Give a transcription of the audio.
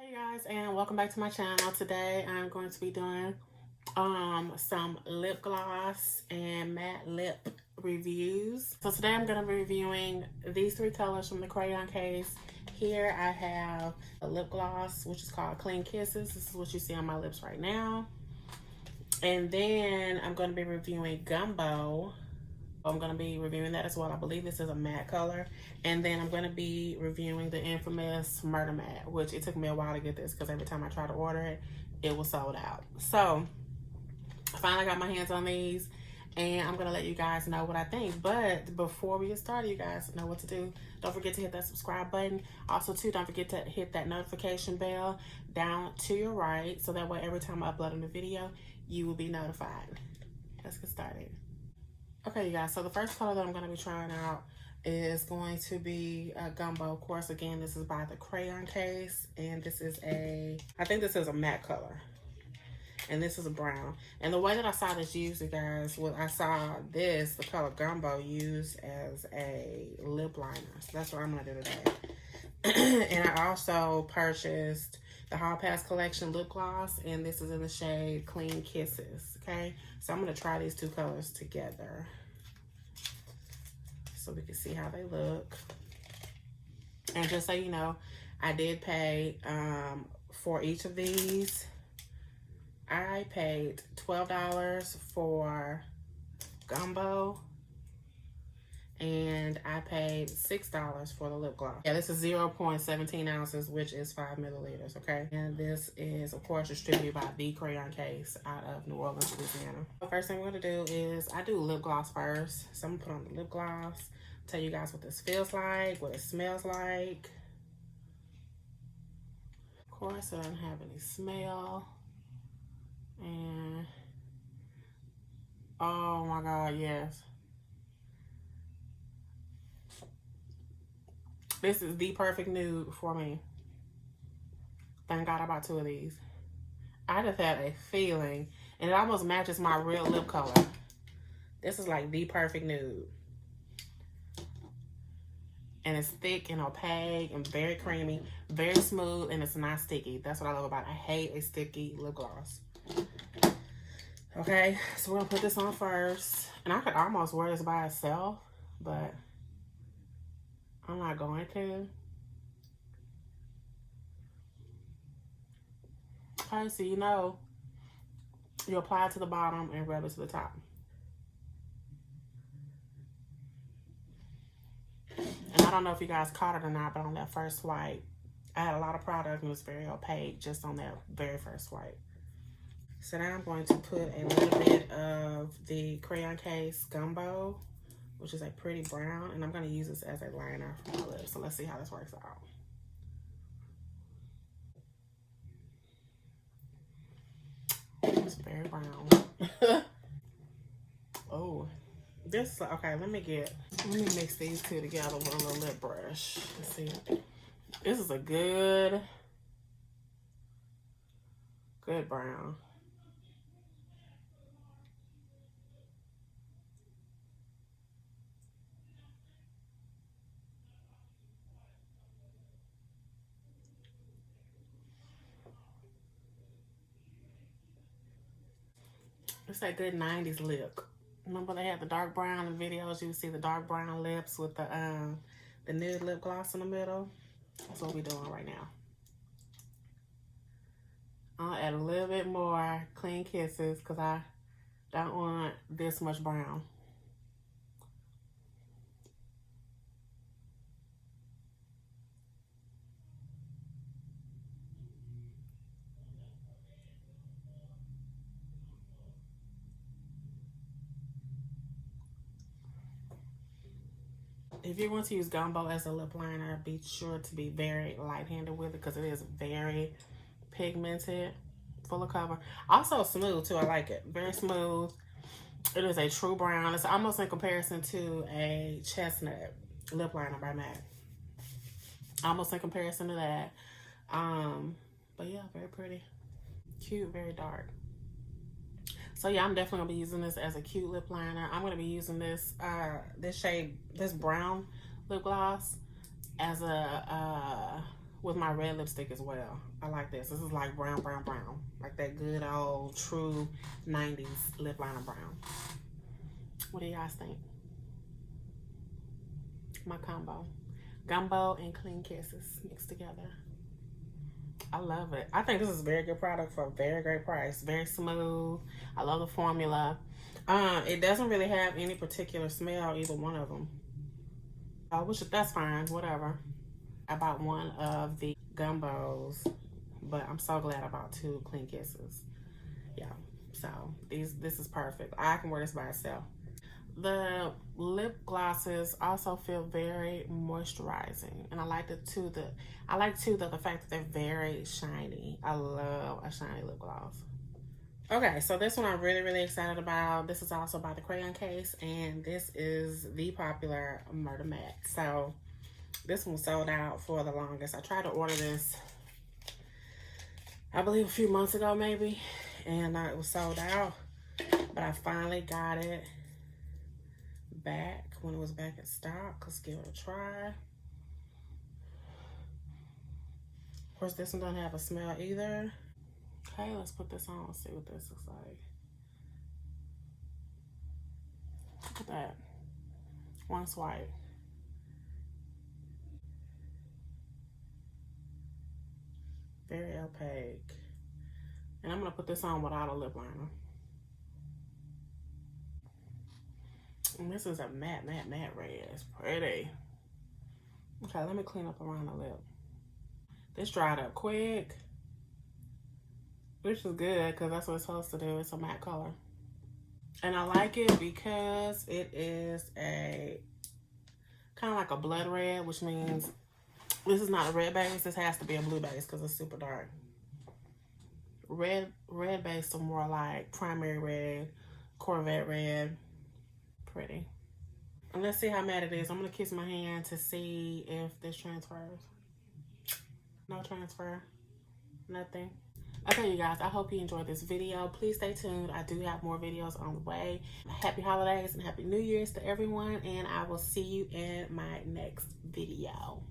Hey guys, and welcome back to my channel. Today I'm going to be doing some lip gloss and matte lip reviews. So today I'm going to be reviewing these three colors from the Crayon case. Here I have a lip gloss which is called Clean Kisses. This is what you see on my lips right now. And then I'm going to be reviewing Gumbo. I'm going to be reviewing that as well. I believe this is a matte color. And then I'm going to be reviewing the infamous Murder Matte, which it took me a while to get this because every time I tried to order it, it was sold out. So I finally got my hands on these and I'm going to let you guys know what I think. But before we get started, you guys know what to do. Don't forget to hit that subscribe button. Also, too, don't forget to hit that notification bell down to your right so that way every time I upload a new video, you will be notified. Let's get started. Okay, you guys, so the first color that I'm going to be trying out is going to be Gumbo. Of course, again, this is by the Crayon case, and this is I think this is a matte color, and this is a brown. And the way that I saw this used, you guys, was I saw the color Gumbo, used as a lip liner. So that's what I'm going to do today. And I also purchased the Hall Pass Collection lip gloss, and this is in the shade Clean Kisses, okay? So I'm going to try these two colors together so we can see how they look. And just so you know, I did pay for each of these. I paid $12 for Gumbo, and I paid $6 for the lip gloss. Yeah, this is 0.17 ounces, which is 5 milliliters, okay? And this is, of course, distributed by the Crayon case out of New Orleans, Louisiana. The first thing we're gonna do is, I do lip gloss first. So I'm gonna put on the lip gloss, tell you guys what this feels like, what it smells like. Of course, it doesn't have any smell. And, oh my God, yes. This is the perfect nude for me. Thank God I bought 2 of these. I just had a feeling, and it almost matches my real lip color. This is like the perfect nude. And it's thick and opaque and very creamy, very smooth, and it's not sticky. That's what I love about it. I hate a sticky lip gloss. Okay, so we're gonna put this on first. And I could almost wear this by itself, but I'm not going to. Okay, so you know, you apply it to the bottom and rub it to the top. And I don't know if you guys caught it or not, but on that first swipe, I had a lot of product and it was very opaque just on that very first swipe. So now I'm going to put a little bit of the Crayon case Gumbo, which is a pretty brown, and I'm going to use this as a liner for my lips. So let's see how this works out. It's very brown. Oh, this, okay, let me mix these two together with a little lip brush. Let's see. This is a good brown. It's that good 90s lip. Remember they had the dark brown in videos? You would see the dark brown lips with the nude lip gloss in the middle. That's what we're doing right now. I'll add a little bit more Clean Kisses because I don't want this much brown. If you want to use Gumbo as a lip liner, be sure to be very light-handed with it because it is very pigmented, full of cover. Also smooth too, I like it. Very smooth. It is a true brown. It's almost in comparison to a chestnut lip liner by MAC. Almost in comparison to that. But yeah, very pretty. Cute, very dark. So yeah, I'm definitely gonna be using this as a cute lip liner. I'm gonna be using this this shade, this brown lip gloss as a with my red lipstick as well. I like this. This is like brown, brown, brown. Like that good old true 90s lip liner brown. What do you guys think? My combo. Gumbo and Clean Kisses mixed together. I love it. I think this is a very good product for a very great price. Very smooth. I love the formula. It doesn't really have any particular smell, either one of them. Which that's fine, whatever. I bought one of the Gumbos, but I'm so glad I bought 2 Clean Kisses. Yeah, so this is perfect. I can wear this by itself. The lip glosses also feel very moisturizing, and I like the fact that they're very shiny. I love a shiny lip gloss. Okay, so this one I'm really excited about. This is also by the Crayon case, and this is the popular Murder Matte. So this one was sold out for the longest. I tried to order this, I believe a few months ago maybe, and it was sold out, but I finally got it back when it was back in stock. Let's give it a try. Of course, this one doesn't have a smell either. Okay, let's put this on and see what this looks like. Look at that. One swipe. Very opaque. And I'm gonna put this on without a lip liner. And this is a matte red. It's pretty. Okay, let me clean up around the lip. This dried up quick, which is good because that's what it's supposed to do. It's a matte color. And I like it because it is a kind of like a blood red, which means this is not a red base. This has to be a blue base because it's super dark. Red base are more like primary red, Corvette red. Pretty. And let's see how matte it is. I'm gonna kiss my hand to see if this transfers. No transfer. Nothing. Okay, you guys, I hope you enjoyed this video. Please stay tuned. I do have more videos on the way. Happy holidays and happy New Year's to everyone, and I will see you in my next video.